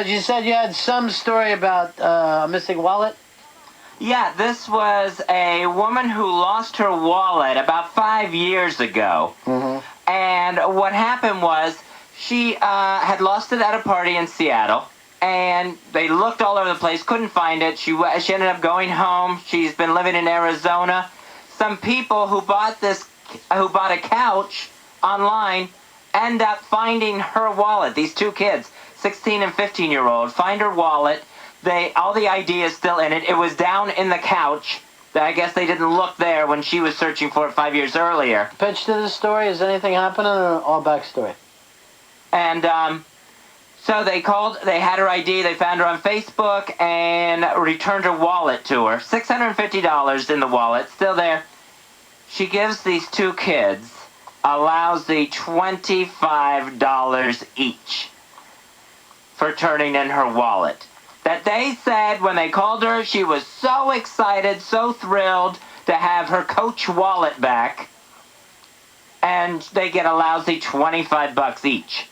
But you said you had some story about a missing wallet? Yeah, this was a woman who lost her wallet about 5 years ago. Mm-hmm. And what happened was she had lost it at a party in Seattle. And they looked all over the place, couldn't find it. She ended up going home. She's been living in Arizona. Some people who bought a couch online end up finding her wallet. These two kids, 16 and 15-year-old, find her wallet. All the ID is still in it. It was down in the couch. I guess they didn't look there when she was searching for it 5 years earlier. Pitch to the story. Is anything happening or all backstory? And so they called. They had her ID. They found her on Facebook and returned her wallet to her. $650 in the wallet, still there. She gives these two kids a lousy $25 each for turning in her wallet. That they said when they called her, she was so excited, so thrilled to have her Coach wallet back, and they get a lousy $25 each.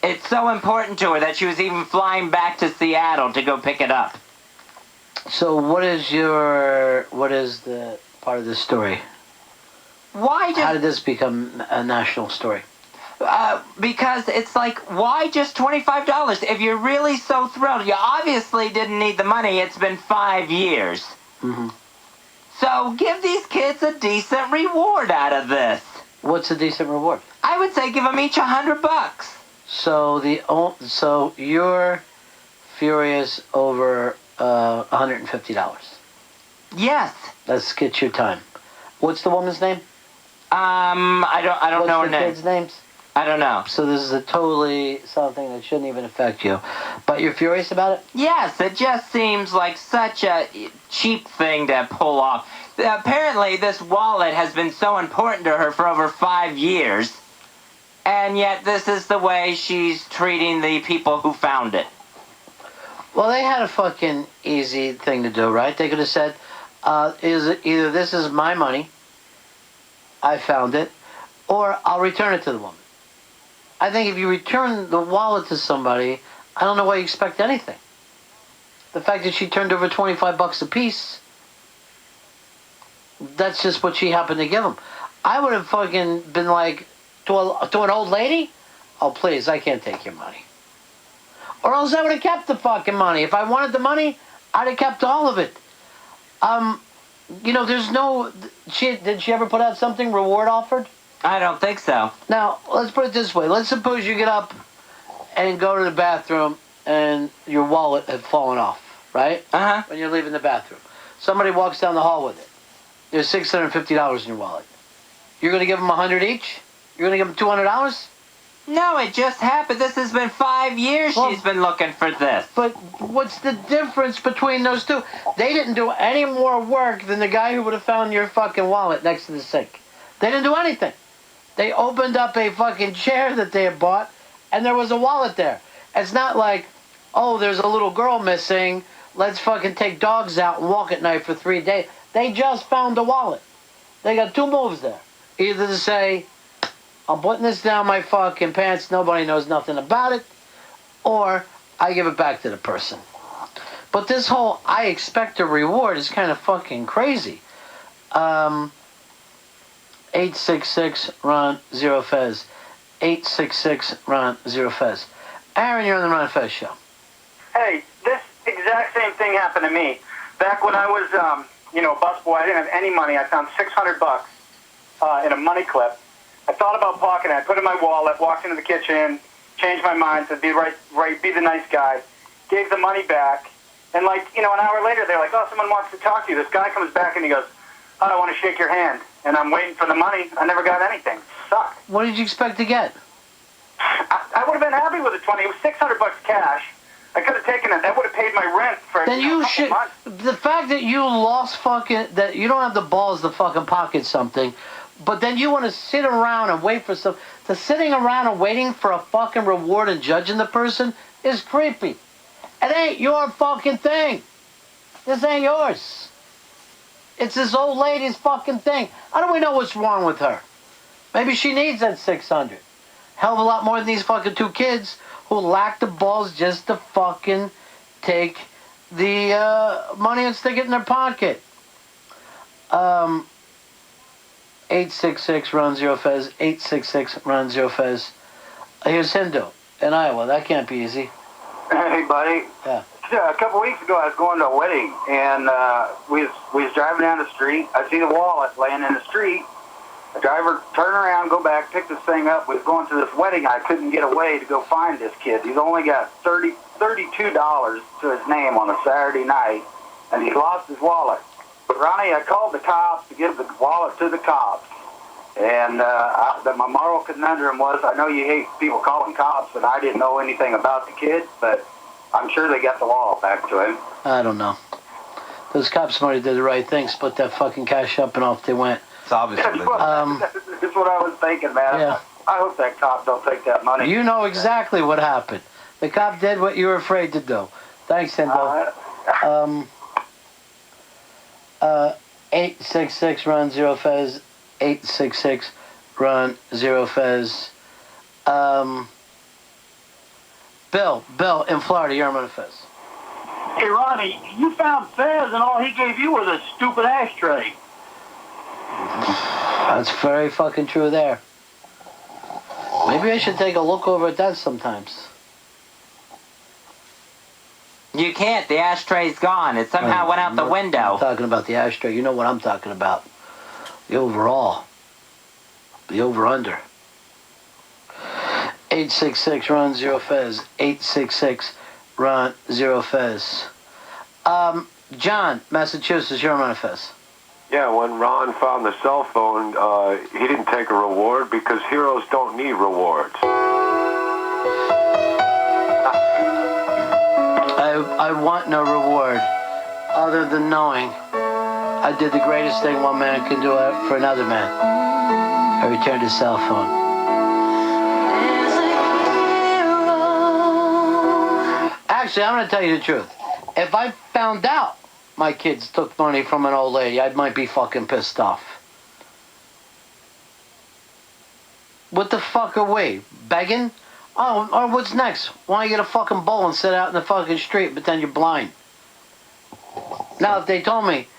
It's so important to her that she was even flying back to Seattle to go pick it up. So what is the part of this story? How did this become a national story? Because it's like, why just $25? If you're really so thrilled, you obviously didn't need the money. It's been 5 years. Mm-hmm. So give these kids a decent reward out of this. What's a decent reward? I would say give them each $100. So you're furious over $150. Yes. Let's get your time. What's the woman's name? I don't know her name. What's the kids' names? I don't know. So this is totally something that shouldn't even affect you. But you're furious about it? Yes, it just seems like such a cheap thing to pull off. Apparently, this wallet has been so important to her for over 5 years, and yet this is the way she's treating the people who found it. Well, they had a fucking easy thing to do, right? They could have said, either this is my money, I found it, or I'll return it to the woman. I think if you return the wallet to somebody, I don't know why you expect anything. The fact that she turned over $25 a piece, that's just what she happened to give him. I would have fucking been like, to an old lady, oh please, I can't take your money. Or else I would have kept the fucking money. If I wanted the money, I'd have kept all of it. There's no... Did she ever put out something, reward offered? I don't think so. Now, let's put it this way. Let's suppose you get up and go to the bathroom and your wallet had fallen off, right? Uh-huh. When you're leaving the bathroom. Somebody walks down the hall with it. There's $650 in your wallet. You're going to give them $100 each? You're going to give them $200? No, it just happened. This has been 5 years she's been looking for this. But what's the difference between those two? They didn't do any more work than the guy who would have found your fucking wallet next to the sink. They didn't do anything. They opened up a fucking chair that they had bought, and there was a wallet there. It's not like, oh, there's a little girl missing, let's fucking take dogs out and walk at night for 3 days. They just found a wallet. They got two moves there. Either to say, I'm putting this down my fucking pants, nobody knows nothing about it, or I give it back to the person. But this whole I expect a reward is kind of fucking crazy. 866-RON-0-FEZ. 866-RON-0-FEZ. Aaron, you're on the Ron and Fez Show. Hey, this exact same thing happened to me. Back when I was, a busboy, I didn't have any money. I found $600 in a money clip. I thought about pocketing it. I put it in my wallet, walked into the kitchen, changed my mind, said be the nice guy, gave the money back, and an hour later, they're like, oh, someone wants to talk to you. This guy comes back and he goes, oh, I want to shake your hand. And I'm waiting for the money. I never got anything. Sucked. What did you expect to get? I would have been happy with the 20. It was $600 cash. I could have taken it. That would have paid my rent for then a couple months. The fact that you lost that you don't have the balls to fucking pocket something, but then you want to sit around and wait for sitting around and waiting for a fucking reward and judging the person is creepy. It ain't your fucking thing. This ain't yours. It's this old lady's fucking thing. How do we know what's wrong with her? Maybe she needs that $600. Hell of a lot more than these fucking two kids who lack the balls just to fucking take the money and stick it in their pocket. 866 Ron Zero Fez. 866 Ron Zero Fez. Here's Hindu in Iowa. That can't be easy. Hey, buddy. Yeah. A couple weeks ago, I was going to a wedding, and we was driving down the street. I see the wallet laying in the street. The driver turned around, go back, picked this thing up. We was going to this wedding. I couldn't get away to go find this kid. He's only got $32 to his name on a Saturday night, and he lost his wallet. Ronnie, I called the cops to give the wallet to the cops. And my moral conundrum was, I know you hate people calling cops, and I didn't know anything about the kid, but I'm sure they got the wallet back to him. I don't know. Those cops might have did the right thing, split that fucking cash up, and off they went. It's obviously. That's what I was thinking, man. Yeah. I hope that cop don't take that money. You know exactly what happened. The cop did what you were afraid to do. Thanks, Hindu. 866 Ron Zero Fez. 866 Ron Zero Fez. Bill in Florida, you're on Fez. Hey, Ronnie, you found Fez and all he gave you was a stupid ashtray. That's very fucking true there. Maybe I should take a look over at that sometimes. You can't. The ashtray's gone. It somehow went out the window. I'm talking about the ashtray. You know what I'm talking about. The overall. The over-under. 866 Ron Zero Fez. 866 Ron Zero Fez. John, Massachusetts, you're on Fez. Yeah, when Ron found the cell phone, he didn't take a reward because heroes don't need rewards. I want no reward other than knowing I did the greatest thing one man can do for another man. I returned his cell phone. Actually, I'm going to tell you the truth. If I found out my kids took money from an old lady, I might be fucking pissed off. What the fuck are we? Begging? Oh, or what's next? Why don't you get a fucking bowl and sit out in the fucking street and pretend you're blind? Now, if they told me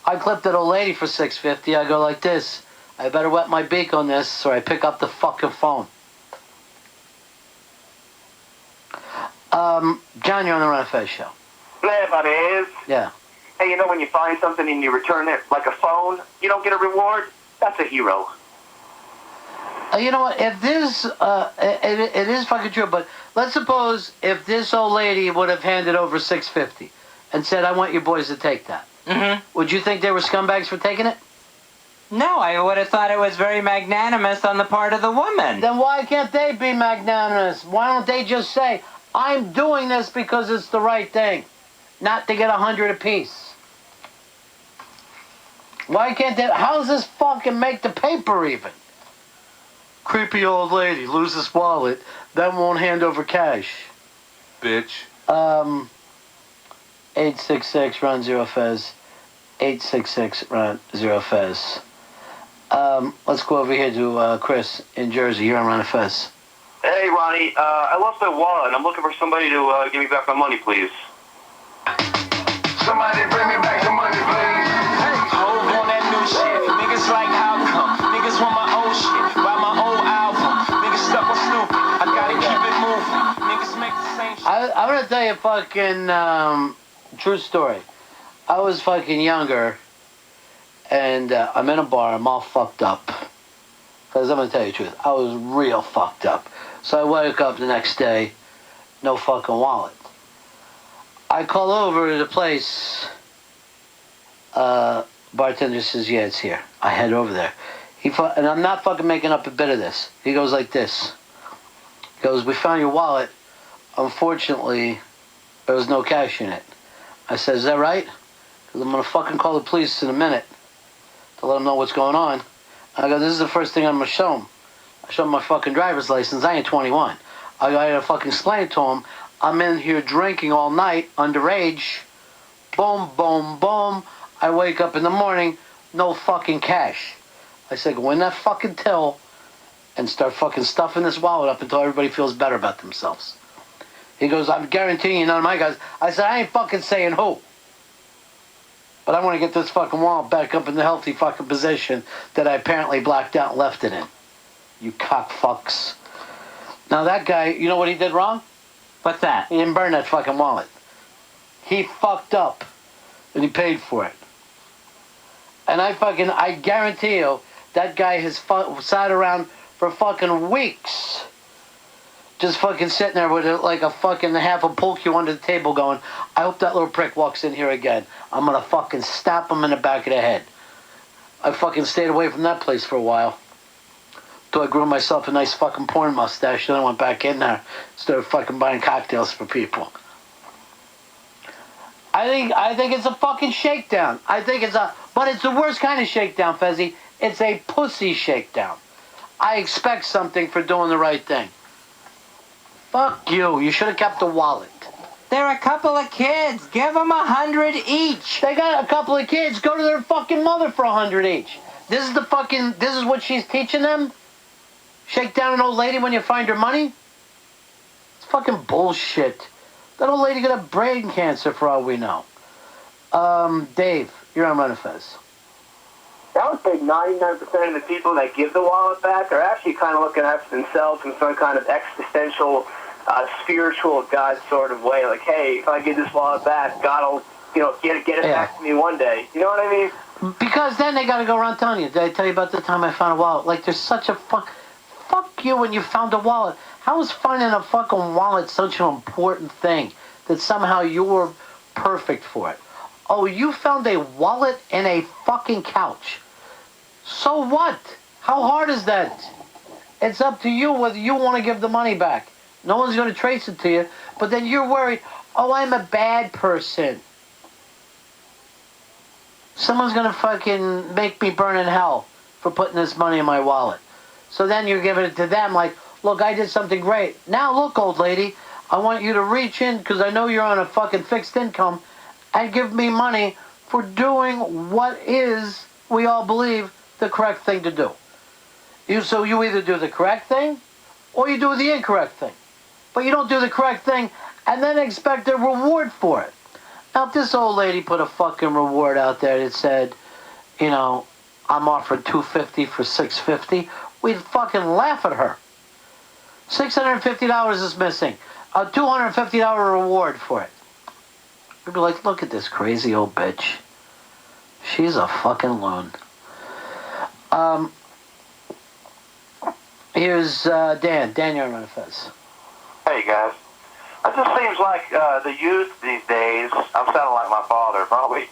I clipped an old lady for $6.50, I go like this. I better wet my beak on this or I pick up the fucking phone. John, you're on the Ron and Fez Show. Hey, buddy, is. Yeah. Hey, you know when you find something and you return it like a phone, you don't get a reward? That's a hero. You know what? If this, it is fucking true, but let's suppose if this old lady would have handed over $6.50 and said, I want you boys to take that. Mm-hmm. Would you think they were scumbags for taking it? No, I would have thought it was very magnanimous on the part of the woman. Then why can't they be magnanimous? Why don't they just say, I'm doing this because it's the right thing, not to get 100 apiece? Why can't they? How does this fucking make the paper even? Creepy old lady loses wallet, then won't hand over cash. Bitch. 866 Ron Zero Fez. 866 Ron Zero Fez. Let's go over here to Chris in Jersey. You're on Ron and Fez. Hey, Ronnie, I lost my wallet, and I'm looking for somebody to give me back my money, please. Somebody bring me back the money, please. Hold on that new shit. Niggas like how come? Niggas want my old shit. Buy my old album. Niggas stuck on Snoop. I gotta keep it moving. Niggas make the same shit. I'm gonna tell you a fucking true story. I was fucking younger, and I'm in a bar. I'm all fucked up. Because I'm gonna tell you the truth, I was real fucked up. So I woke up the next day, no fucking wallet. I call over to the place. Bartender says, yeah, it's here. I head over there. And I'm not fucking making up a bit of this. He goes like this. He goes, we found your wallet. Unfortunately, there was no cash in it. I said, is that right? Because I'm going to fucking call the police in a minute to let them know what's going on. I go, this is the first thing I'm going to show them. I show them my fucking driver's license. I ain't 21. I got to fucking explain it to them. I'm in here drinking all night, underage. Boom, boom, boom. I wake up in the morning, no fucking cash. I say, go in that fucking till and start fucking stuffing this wallet up until everybody feels better about themselves. He goes, I'm guaranteeing you none of my guys. I said, I ain't fucking saying who. But I want to get this fucking wallet back up in the healthy fucking position that I apparently blacked out and left it in. You cock fucks. Now that guy, you know what he did wrong? What's that? He didn't burn that fucking wallet. He fucked up. And he paid for it. And I guarantee you, that guy has sat around for fucking weeks. Just fucking sitting there with like a fucking half a pulque under the table going, I hope that little prick walks in here again. I'm gonna fucking stab him in the back of the head. I fucking stayed away from that place for a while. Till I grew myself a nice fucking porn mustache, then I went back in there. Started fucking buying cocktails for people. I think it's a fucking shakedown. But it's the worst kind of shakedown, Fezzy. It's a pussy shakedown. I expect something for doing the right thing. Fuck you. You should have kept the wallet. They're a couple of kids. Give them 100 each. They got a couple of kids. Go to their fucking mother for 100 each. This is what she's teaching them? Shake down an old lady when you find her money? It's fucking bullshit. That old lady got a brain cancer for all we know. Dave, you're on Ron and Fez. I would say 99% of the people that give the wallet back are actually kind of looking after themselves in some kind of existential, spiritual God sort of way. Like, hey, if I give this wallet back, God will, get it back to me one day. You know what I mean? Because then they got to go around telling you. Did I tell you about the time I found a wallet? Like, there's such a fuck you when you found a wallet. How is finding a fucking wallet such an important thing that somehow you're perfect for it? Oh, you found a wallet in a fucking couch. So what? How hard is that? It's up to you whether you want to give the money back. No one's going to trace it to you, but then you're worried, oh, I'm a bad person. Someone's going to fucking make me burn in hell for putting this money in my wallet. So then you're giving it to them like, look, I did something great. Now, look, old lady, I want you to reach in, because I know you're on a fucking fixed income, and give me money for doing what is, we all believe, the correct thing to do. So you either do the correct thing, or you do the incorrect thing. But you don't do the correct thing, and then expect a reward for it. Now, if this old lady put a fucking reward out there that said, I'm offering $250 for $650, we'd fucking laugh at her. $650 is missing. A $250 reward for it. We'd be like, look at this crazy old bitch. She's a fucking loon. Here's Dan. Dan, you're on Ron and Fez. Hey, guys. It just seems like the youth these days, I'm sounding like my father, probably,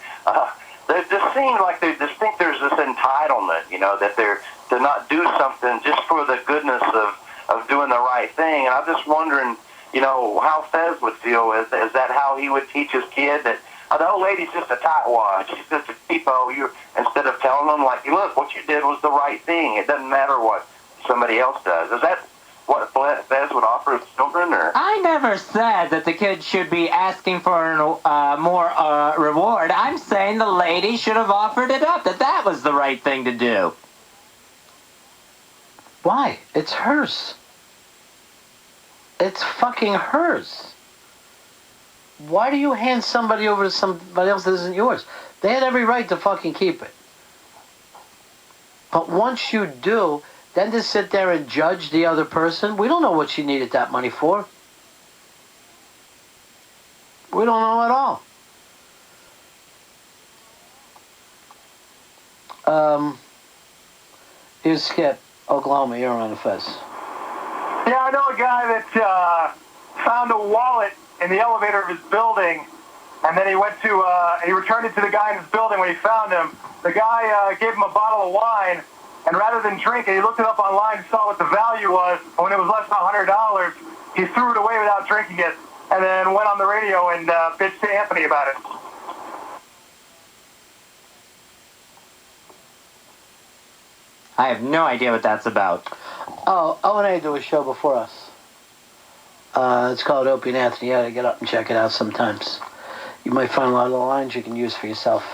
they just seem like they just think there's this entitlement, that they're to not do something just for the goodness of doing the right thing. And I'm just wondering, how Fez would feel. Is that how he would teach his kid that the old lady's just a tightwad, she's just a cheapo? Instead of telling them, like, look, what you did was the right thing. It doesn't matter what somebody else does. Is that what Fez would offer his children? Or I never said that the kid should be asking for more reward. I'm saying the lady should have offered it up, that was the right thing to do. Why? It's hers. It's fucking hers. Why do you hand somebody over to somebody else that isn't yours? They had every right to fucking keep it. But once you do, then to sit there and judge the other person, we don't know what she needed that money for. We don't know at all. Here's Skip, Oklahoma. You're on the Fez. Yeah, I know a guy that found a wallet in the elevator of his building, and then he returned it to the guy in his building when he found him. The guy gave him a bottle of wine, and rather than drink it, he looked it up online, saw what the value was, and when it was less than $100, he threw it away without drinking it, and then went on the radio and bitched to Anthony about it. I have no idea what that's about. Oh, O&A do a show before us. It's called Opie and Anthony. You gotta get up and check it out sometimes. You might find a lot of the lines you can use for yourself.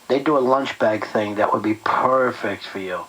They do a lunch bag thing that would be perfect for you.